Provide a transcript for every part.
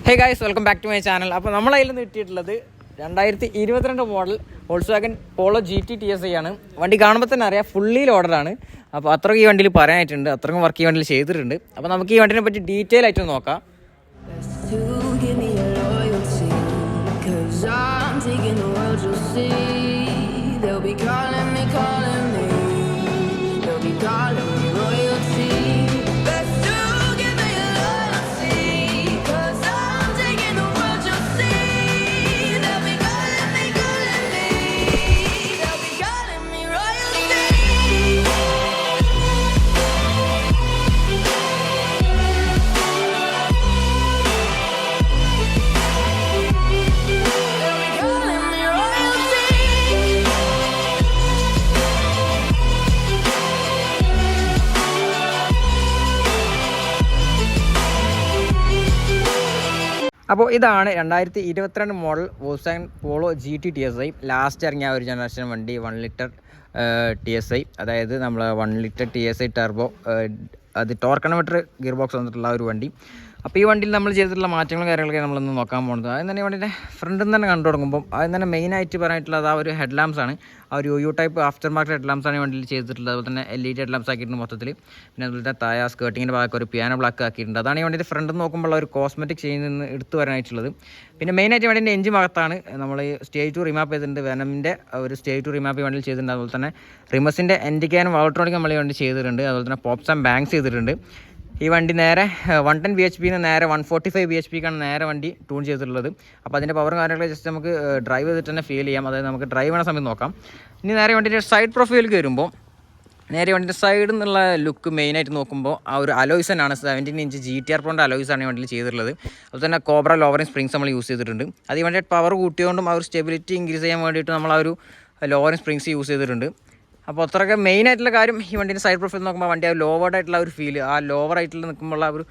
Hey guys, welcome back to my channel. അപ്പോൾ നമ്മളതിൽ നിന്ന് കിട്ടിയിട്ടുള്ളത് 2022 model Volkswagen Polo GT TSI ആണ്. വണ്ടി കാണുമ്പോൾ തന്നെ അറിയാം, ഫുള്ളി ലോഡറാണ്. അപ്പോൾ അത്രയ്ക്ക് ഈ വണ്ടിയിൽ പറയാനായിട്ടുണ്ട്, അത്രയ്ക്കും വർക്ക് ഈ വണ്ടിയിൽ ചെയ്തിട്ടുണ്ട്. അപ്പോൾ നമുക്ക് ഈ വണ്ടിനെ പറ്റി ഡീറ്റെയിൽ ആയിട്ട് നോക്കാം. അപ്പോൾ ഇതാണ് 2022 model Volkswagen Polo GT TSI. Last ഇറങ്ങിയ ഒരു ജനറേഷൻ വണ്ടി 1 ലിറ്റർ TSI, അതായത് നമ്മൾ 1 ലിറ്റർ TSI ടർബോ, അത് ടോർക്ക് കൺവെർട്ടർ ഗിയർ ബോക്സ് വന്നിട്ടുള്ള ഒരു വണ്ടി. അപ്പോൾ ഈ വണ്ടിയിൽ നമ്മൾ ചെയ്തിട്ടുള്ള മാറ്റങ്ങളും കാര്യങ്ങളൊക്കെ നമ്മളൊന്ന് നോക്കാൻ പോകുന്നത്. അതിന് തന്നെ ഈ വണ്ടിൻ്റെ ഫ്രണ്ടിൽ നിന്ന് തന്നെ കണ്ടു തുടങ്ങുമ്പോൾ അതിന് തന്നെ മെയിനായിട്ട് പറയാനായിട്ടുള്ളത് ആ ഒരു ഹെഡ് ലാംപ്സ് ആണ്. ആ ഒരു U type aftermarket head lamps ആണ് ഈ വണ്ടിയിൽ ചെയ്തിട്ടുള്ളത്. അതുപോലെ തന്നെ LED ഹെഡ് ലാംപ്സ് ആക്കിയിട്ടുണ്ട് മൊത്തത്തിൽ. പിന്നെ അതുപോലെ തന്നെ താഴെ സ്കേർട്ടിങ്ങിൻ്റെ ഭാഗത്ത് ഒരു പിയാനോ ബ്ലാക്ക് ആക്കിയിട്ടുണ്ട്. അതാണ് ഈ വണ്ടിൻ്റെ ഫ്രണ്ടിൽ നോക്കുമ്പോൾ ഒരു കോസ്മെറ്റിക് ചേഞ്ച് നിന്ന് എടുത്തു വരാനായിട്ടുള്ളത്. പിന്നെ മെയിനായിട്ട് വണ്ടിൻ്റെ എഞ്ചിൻ ഭാഗത്താണ് നമ്മൾ സ്റ്റേജ് 2 റിമാപ്പ് ചെയ്തിട്ടുണ്ട്. വെനമിൻ്റെ ഒരു സ്റ്റേജ് 2 റിമാപ്പ് ഈ വണ്ടിയിൽ ചെയ്തിട്ടുണ്ട്. അതുപോലെ തന്നെ റിമസിൻ്റെ എൻഡിക്കാനും വാൾട്രോണിക്കും നമ്മൾ ഈ വണ്ടി ചെയ്തിട്ടുണ്ട്. അതുപോലെ തന്നെ പോപ്സ് ആൻഡ് ബാങ്ക്സ് ചെയ്തിട്ടുണ്ട്. ഈ വണ്ടി നേരെ 110 bhp നേരെ 145 bhpക്കാണ് നേരെ വണ്ടി ട്യൂൺ ചെയ്തിട്ടുള്ളത്. അപ്പോൾ അതിൻ്റെ പവറും കാര്യങ്ങളൊക്കെ ജസ്റ്റ് നമുക്ക് ഡ്രൈവ് ചെയ്തിട്ട് തന്നെ ഫീൽ ചെയ്യാം. അതായത് നമുക്ക് ഡ്രൈവ് ചെയ്യുന്ന സമയത്ത് നോക്കാം. ഇനി നേരെ വണ്ടിൻ്റെ സൈഡ് പ്രൊഫൈലേക്ക് വരുമ്പോൾ നേരെ വണ്ടിൻ്റെ സൈഡിൽ നിന്നുള്ള ലുക്ക് മെയിനായിട്ട് നോക്കുമ്പോൾ ആ ഒരു അലോയ്സനാണ് 17 ഇഞ്ച് GTR Proൻ്റെ അലോയ്സാണ് ഈ വണ്ടിയിൽ ചെയ്തിട്ടുള്ളത്. അതുപോലെ തന്നെ കോബ്ര ലോവറിങ് സ്പ്രിങ്സ് നമ്മൾ യൂസ് ചെയ്തിട്ടുണ്ട്. അത് ഈ വണ്ടിയുടെ പവർ കൂട്ടിയോണ്ടും ആ ഒരു സ്റ്റെബിലിറ്റി ഇൻക്രീസ് ചെയ്യാൻ വേണ്ടിയിട്ട് നമ്മൾ ആ ഒരു ലോവറിങ് സ്പ്രിങ്സ് യൂസ് ചെയ്തിട്ടുണ്ട്. അപ്പോൾ അത്രയൊക്കെ മെയിനായിട്ടുള്ള കാര്യം ഈ വണ്ടീൻ്റെ സൈഡ് പ്രൊഫൈൽ നോക്കുമ്പോൾ വണ്ടി ആ ലോവർഡായിട്ടുള്ള ഒരു ഫീൽ, ആ ലോവറായിട്ടുള്ള നിൽക്കുമ്പോൾ ആ ഒരു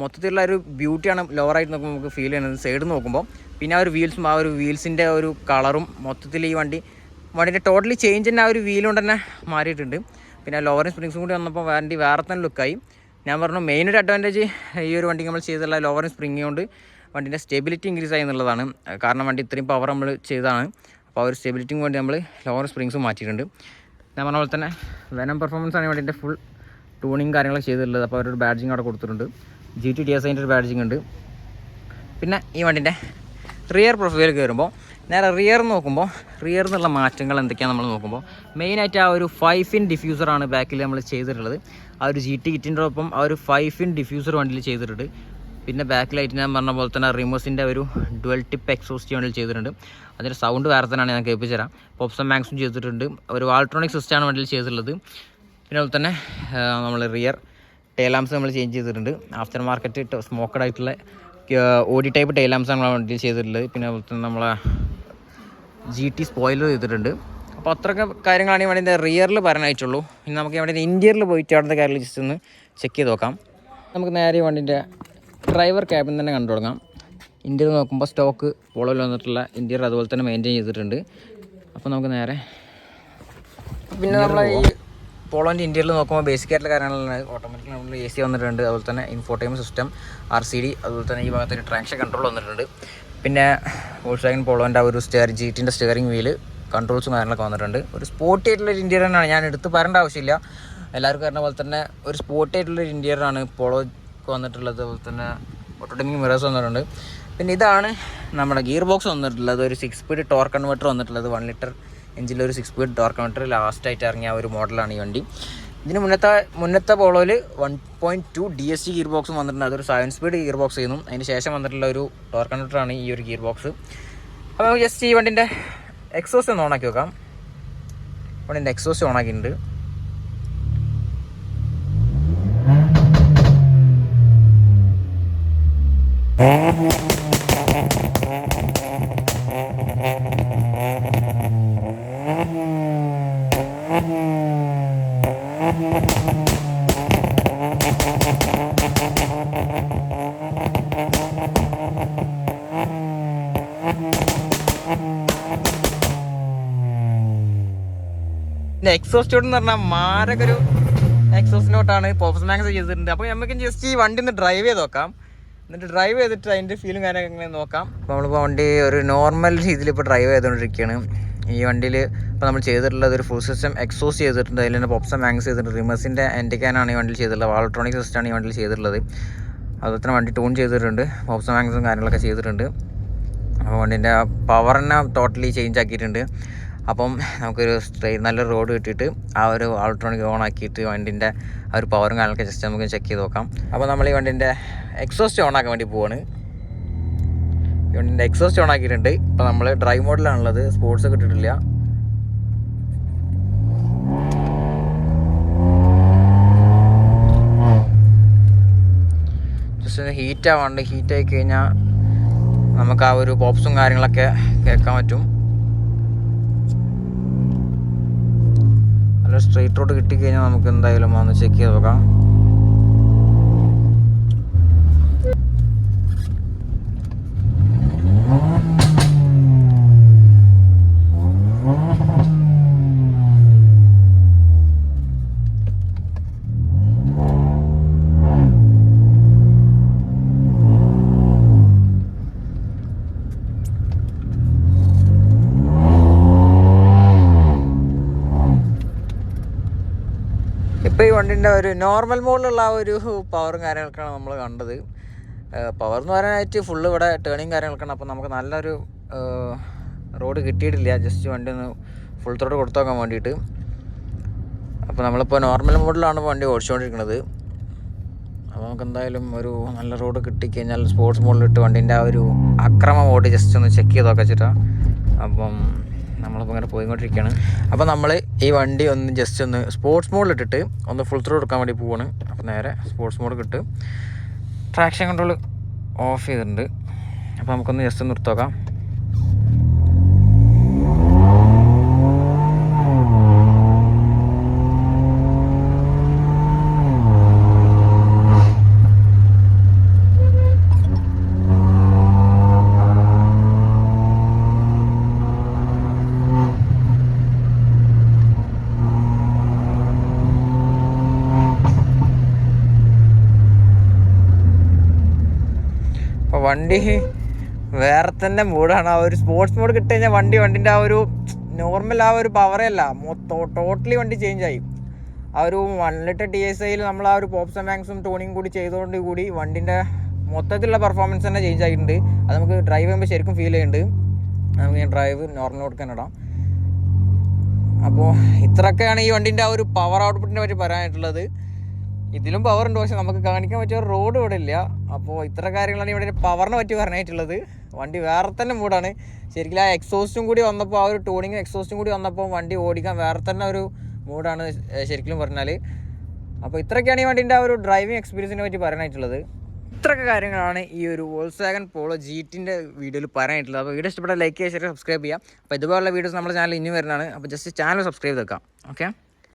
മൊത്തത്തിലുള്ള ഒരു ബ്യൂട്ടിയാണ് ലോവറായിട്ട് നോക്കുമ്പോൾ നമുക്ക് ഫീൽ ചെയ്യുന്നത് സൈഡ് നോക്കുമ്പോൾ. പിന്നെ ആ ഒരു വീൽസും ആ ഒരു വീൽസിൻ്റെ ഒരു കളറും മൊത്തത്തിൽ ഈ വണ്ടീൻ്റെ ടോട്ടലി ചേഞ്ച് തന്നെ ആ ഒരു വീൽ കൊണ്ട് തന്നെ മാറിയിട്ടുണ്ട്. പിന്നെ ലോവറിങ് സ്പ്രിങ്സും കൂടി വന്നപ്പോൾ വണ്ടി വേറെ തന്നെ ലുക്കായി. ഞാൻ പറഞ്ഞു മെയിൻ ഒരു അഡ്വാൻറ്റേജ് ഈ ഒരു വണ്ടി നമ്മൾ ചെയ്തുള്ള ലോവറിങ് സ്പ്രിങ് കൊണ്ട് വണ്ടീൻ്റെ സ്റ്റെബിലിറ്റി ഇൻക്രീസ് ആയി എന്നുള്ളതാണ്. കാരണം വണ്ടി ഇത്രയും പവർ നമ്മൾ ചെയ്തതാണ്. അപ്പോൾ ആ ഒരു സ്റ്റെബിലിറ്റിക്ക് വേണ്ടി നമ്മൾ ലോവറിങ് സ്പ്രിങ്സും മാറ്റിയിട്ടുണ്ട്. ഞാൻ പറഞ്ഞ പോലെ തന്നെ വെനം പെർഫോമൻസ് ആണ് വേണ്ടിയിട്ട് ഫുൾ ട്യൂണിങ് കാര്യങ്ങളൊക്കെ ചെയ്തിട്ടുള്ളത്. അപ്പോൾ അവരൊരു ബാഡ്ജിങ് അവിടെ കൊടുത്തിട്ടുണ്ട്. GT TSIൻ്റെ ഒരു ബാഡ്ജിങ് ഉണ്ട്. പിന്നെ ഈ വണ്ടിൻ്റെ റിയർ പ്രൊഫൈൽ കയറുമ്പോൾ നേരെ റിയർ നോക്കുമ്പോൾ റിയർ എന്നുള്ള മാറ്റങ്ങൾ എന്തൊക്കെയാണ് നമ്മൾ നോക്കുമ്പോൾ മെയിനായിട്ട് ആ ഒരു 5-in ഡിഫ്യൂസറാണ് ബാക്കിൽ നമ്മൾ ചെയ്തിട്ടുള്ളത്. ആ ഒരു GT കിറ്റിൻ്റെ ഒപ്പം ആ ഒരു 5-in ഡിഫ്യൂസർ വണ്ടിയിൽ ചെയ്തിട്ടുണ്ട്. പിന്നെ ബാക്ക് ലൈറ്റ് ഞാൻ പറഞ്ഞ പോലെ തന്നെ റിമോസിൻ്റെ ഒരു ഡുവൽ ടിപ്പ് എക്സോസ്റ്റ് വണ്ടിയിൽ ചെയ്തിട്ടുണ്ട്. അതിൻ്റെ സൗണ്ട് വേറെ തന്നെയാണ് ഞാൻ കേൾപ്പിച്ചു തരാം. പോപ്സും മാക്സും ചെയ്തിട്ടുണ്ട്. ഒരു വാൾട്രോണിക് സിസ്റ്റമാണ് വണ്ടിയിൽ ചെയ്തിട്ടുള്ളത്. പിന്നെ അതുപോലെ തന്നെ നമ്മൾ റിയർ ടൈലാംസ് നമ്മൾ ചേഞ്ച് ചെയ്തിട്ടുണ്ട്. ആഫ്റ്റർ മാർക്കറ്റ് സ്മോക്കഡ് ആയിട്ടുള്ള OD ടൈപ്പ് ടൈലാംസാണ് നമ്മൾ വണ്ടിയിൽ ചെയ്തിട്ടുള്ളത്. പിന്നെ അതുപോലെ തന്നെ നമ്മളെ GT സ്പോയിലർ ചെയ്തിട്ടുണ്ട്. അപ്പോൾ അത്രയൊക്കെ കാര്യങ്ങളാണ് ഈ വണ്ടിൻ്റെ റിയറിൽ പറയാനായിട്ടുള്ളൂ. ഇനി നമുക്ക് ഈ വണ്ടിൻ്റെ ഇൻറ്റീരിയറിൽ പോയിട്ട് അവിടുത്തെ കാര്യങ്ങൾ ജസ്റ്റ് ഒന്ന് ചെക്ക് ചെയ്ത് നോക്കാം. നമുക്ക് നേരെ ഈ വണ്ടിൻ്റെ ഡ്രൈവർ ക്യാബിൻ തന്നെ കണ്ടു തുടങ്ങാം. ഇൻറ്റീരിയർ നോക്കുമ്പോൾ സ്റ്റോക്ക് പോളോയിൽ വന്നിട്ടുള്ള ഇൻറ്റീരിയർ അതുപോലെ തന്നെ മെയിൻറ്റെയിൻ ചെയ്തിട്ടുണ്ട്. അപ്പോൾ നമുക്ക് നേരെ പിന്നെ നമ്മൾ ഈ പോളോൻ്റെ ഇൻറ്റീരിയർ നോക്കുമ്പോൾ ബേസിക് ആയിട്ടുള്ള കാര്യങ്ങളാണ്. ഓട്ടോമാറ്റിക് നമ്മൾ AC വന്നിട്ടുണ്ട്. അതുപോലെ തന്നെ ഇൻഫോർടൈൻമെൻറ്റ് സിസ്റ്റം, RCD, അതുപോലെ തന്നെ ഈ ഭാഗത്തൊരു ട്രാക്ഷൻ കൺട്രോൾ വന്നിട്ടുണ്ട്. പിന്നെ വോൾസ്വാഗൻ പോളോൻ്റെ ഒരു GTൻ്റെ സ്റ്റിയറിംഗ് വീല് കൺട്രോൾസും കാര്യങ്ങളൊക്കെ വന്നിട്ടുണ്ട്. ഒരു സ്പോർട്ടി ആയിട്ടുള്ളൊരു ഇൻറ്റീരിയറാണ്. ഞാൻ എടുത്ത് പറയേണ്ട ആവശ്യമില്ല, എല്ലാവർക്കും പറഞ്ഞ പോലെ തന്നെ ഒരു സ്പോർട്ടി ആയിട്ടുള്ളൊരു ഇൻറ്റീരിയറാണ് പോളോ വന്നിട്ടുള്ളത്. അതുപോലെ തന്നെ ഓട്ടോമാറ്റിക് മിറേഴ്സ് വന്നിട്ടുണ്ട്. പിന്നെ ഇതാണ് നമ്മുടെ ഗിയർ ബോക്സ് വന്നിട്ടുള്ളത്. ഒരു 6 സ്പീഡ് ടോർക്ക് കൺവെർട്ടർ വന്നിട്ടുള്ളത്. 1 ലിറ്റർ എഞ്ചിലൊരു 6 സ്പീഡ് ടോർക്ക് കൺവെർട്ടർ ലാസ്റ്റായിട്ട് ഇറങ്ങിയ ഒരു മോഡലാണ് ഈ വണ്ടി. ഇതിന് മുന്നത്തെ പോളോയിൽ 1.2 DSG ഗിയർ ബോക്സും വന്നിട്ടുണ്ട്. അതൊരു 7 സ്പീഡ് ഗിയർ ബോക്സ് ചെയ്യുന്നു. അതിന് ശേഷം വന്നിട്ടുള്ള ഒരു ടോർക്ക് കൺവെർട്ടറാണ് ഈ ഒരു ഗിയർ ബോക്സ്. അപ്പോൾ നമുക്ക് ജസ്റ്റ് ഈ വണ്ടിൻ്റെ എക്സോസ്റ്റ് ഒന്ന് ഓണാക്കി നോക്കാം. വണ്ടിൻ്റെ എക്സോസ്റ്റ് ഓണാക്കിയിട്ടുണ്ട്. എക്സോസ്റ്റ് എന്ന് പറഞ്ഞാൽ മാരകൊരു എക്സോസ്റ്റ് നോട്ടാണ്. പോപ്സ് മാക്സ് ചെയ്തിട്ടുണ്ട്. അപ്പോൾ നമുക്ക് ജസ്റ്റ് ഈ വണ്ടി ഒന്ന് ഡ്രൈവ് ചെയ്ത് നോക്കാം. എന്നിട്ട് ഡ്രൈവ് ചെയ്തിട്ട് അതിൻ്റെ ഫീലും കാര്യമൊക്കെ എങ്ങനെ നോക്കാം. അപ്പോൾ നമ്മളിപ്പോൾ വണ്ടി ഒരു നോർമൽ രീതിയിൽ ഇപ്പോൾ ഡ്രൈവ് ചെയ്തുകൊണ്ടിരിക്കുകയാണ്. ഈ വണ്ടിയിൽ ഇപ്പോൾ നമ്മൾ ചെയ്തിട്ടുള്ളത് ഒരു ഫുൾ സിസ്റ്റം എക്സോസ്റ്റ് ചെയ്തിട്ടുണ്ട്. അതിൽ തന്നെ പോപ്സം മാങ്സ് ചെയ്തിട്ടുണ്ട്. റിമസിൻ്റെ എൻഡിക്കാനാണ് ഈ വണ്ടിയിൽ ചെയ്തിട്ടുള്ളത്. വാൾട്രോണിക് സിസ്റ്റമാണ് ഈ വണ്ടിയിൽ ചെയ്തിട്ടുള്ളത്. അതുപോലെ തന്നെ വണ്ടി ട്യൂൺ ചെയ്തിട്ടുണ്ട്. പോപ്സം മാങ്സും കാര്യങ്ങളൊക്കെ ചെയ്തിട്ടുണ്ട്. അപ്പോൾ വണ്ടീൻ്റെ പവറിനെ ടോട്ടലി ചേഞ്ച് ആക്കിയിട്ടുണ്ട്. അപ്പം നമുക്കൊരു നല്ലൊരു റോഡ് കിട്ടിയിട്ട് ആ ഒരു ഇലക്ട്രോണിക് ഓൺ ആക്കിയിട്ട് വണ്ടീൻ്റെ ആ ഒരു പവറും കാര്യങ്ങളൊക്കെ ജസ്റ്റ് നമുക്ക് ചെക്ക് ചെയ്ത് നോക്കാം. അപ്പോൾ നമ്മൾ ഈ വണ്ടീൻ്റെ എക്സോസ്റ്റ് ഓൺ ആക്കാൻ വേണ്ടി പോവാണ്. ഈ വണ്ടീൻ്റെ എക്സോസ്റ്റ് ഓൺ ആക്കിയിട്ടുണ്ട്. ഇപ്പോൾ നമ്മൾ ഡ്രൈവ് മോഡിലാണുള്ളത്, സ്പോർട്സ് കിട്ടിയിട്ടില്ല. ജസ്റ്റ് ഹീറ്റ് ആവാണ്ട്, ഹീറ്റായി കഴിഞ്ഞാൽ നമുക്ക് ആ ഒരു പോപ്സും കാര്യങ്ങളൊക്കെ കേൾക്കാൻ പറ്റും. നല്ല സ്ട്രെയിറ്റ് റോഡ് കിട്ടിക്കഴിഞ്ഞാൽ നമുക്ക് എന്തായാലും ഒന്ന് ചെക്ക് ചെയ്ത് നോക്കാം. ഇപ്പോൾ ഈ വണ്ടിൻ്റെ ഒരു നോർമൽ മോഡിലുള്ള ആ ഒരു പവറും കാര്യങ്ങളൊക്കെയാണ് നമ്മൾ കണ്ടത്. പവർ എന്ന് പറയാനായിട്ട് ഫുള്ള് ഇവിടെ ടേണിങ് കാര്യങ്ങളൊക്കെയാണ്. അപ്പോൾ നമുക്ക് നല്ലൊരു റോഡ് കിട്ടിയിട്ടില്ല. ജസ്റ്റ് വണ്ടി ഒന്ന് ഫുൾ ത്രോട്ട് കൊടുത്തു നോക്കാൻ വേണ്ടിയിട്ട്. അപ്പോൾ നമ്മളിപ്പോൾ നോർമൽ മോഡിലാണ് വണ്ടി ഓടിച്ചുകൊണ്ടിരിക്കുന്നത്. അപ്പോൾ നമുക്ക് എന്തായാലും ഒരു നല്ല റോഡ് കിട്ടിക്കഴിഞ്ഞാൽ സ്പോർട്സ് മോഡിലിട്ട് വണ്ടീൻ്റെ ആ ഒരു അക്രമ മോഡ് ജസ്റ്റ് ഒന്ന് ചെക്ക് ചെയ്ത് നോക്കാൻ വെച്ചിട്ടാണ്. അപ്പം നമ്മളിപ്പോൾ ഇങ്ങനെ പോയിക്കൊണ്ടിരിക്കുകയാണ്. അപ്പോൾ നമ്മൾ ഈ വണ്ടി ഒന്ന് ജസ്റ്റ് ഒന്ന് സ്പോർട്സ് മോഡിലിട്ടിട്ട് ഒന്ന് ഫുൾ ത്രൂ എടുക്കാൻ വേണ്ടി പോവാണ്. അപ്പോൾ നേരെ സ്പോർട്സ് മോഡ് കിട്ടും. ട്രാക്ഷൻ കൺട്രോൾ ഓഫ് ചെയ്തിട്ടുണ്ട്. അപ്പോൾ നമുക്കൊന്ന് ജസ്റ്റ് ഒന്ന് നിർത്തി നോക്കാം. അപ്പോൾ വണ്ടി വേറെ തന്നെ മൂഡാണ്. ആ ഒരു സ്പോർട്സ് മോഡ് കിട്ടിക്കഴിഞ്ഞാൽ വണ്ടിൻ്റെ ആ ഒരു നോർമൽ ആ ഒരു പവറേ അല്ല, ടോട്ടലി വണ്ടി ചേഞ്ചായി. ആ ഒരു 1 ലിറ്റർ TSIയിൽ നമ്മൾ ആ ഒരു പോപ്സും മാങ്സും ടൂണിങ് കൂടി ചെയ്തുകൊണ്ട് കൂടി വണ്ടിൻ്റെ മൊത്തത്തിലുള്ള പെർഫോമൻസ് തന്നെ ചേഞ്ച് ആയിട്ടുണ്ട്. അത് നമുക്ക് ഡ്രൈവ് ചെയ്യുമ്പോൾ ശരിക്കും ഫീൽ ചെയ്യുന്നുണ്ട്. നമുക്ക് ഞാൻ ഡ്രൈവ് നോർമൽ കൊടുക്കാൻ ഇടാം. അപ്പോൾ ഇത്രയൊക്കെയാണ് ഈ വണ്ടിൻ്റെ ആ ഒരു പവർ ഔട്ട്പുട്ടിനെ പറ്റി പറയാനായിട്ടുള്ളത്. ഇതിലും പവർ ഉണ്ട്, പക്ഷെ നമുക്ക് കാണിക്കാൻ പറ്റിയ റോഡ് ഇവിടെ ഇല്ല. അപ്പോൾ ഇത്ര കാര്യങ്ങളാണ് ഇവിടെ പവറിനെ പറ്റി പറയാനായിട്ടുള്ളത്. വണ്ടി വേറെ തന്നെ മൂഡാണ് ശരിക്കും. ആ എക്സോസ്റ്റും കൂടി വന്നപ്പോൾ, ആ ഒരു ടൂണിങ് എക്സോസ്റ്റും കൂടി വന്നപ്പോൾ വണ്ടി ഓടിക്കാൻ വേറെ തന്നെ ഒരു മൂഡാണ് ശരിക്കും പറഞ്ഞാൽ. അപ്പോൾ ഇത്രയൊക്കെയാണ് ഈ വണ്ടീൻ്റെ ആ ഒരു ഡ്രൈവിംഗ് എക്സ്പീരിയൻസിനെ പറ്റി പറയാനായിട്ടുള്ളത്. ഇത്രയൊക്കെ കാര്യങ്ങളാണ് ഈ ഒരു വോൾസ്വാഗൻ പോളോ GTൻ്റെ വീഡിയോയിൽ പറയാനായിട്ടുള്ളത്. അപ്പോൾ വീഡിയോ ഇഷ്ടപ്പെട്ട ലൈക്ക് ചെയ്യുക, സബ്സ്ക്രൈബ് ചെയ്യുക. അപ്പോൾ ഇതുപോലുള്ള വീഡിയോസ് നമ്മുടെ ചാനൽ ഇനി വരുന്നതാണ്. അപ്പോൾ ജസ്റ്റ് ചാനൽ സബ്സ്ക്രൈബ് ചെയ്ത് വെക്കാം. ഓക്കെ.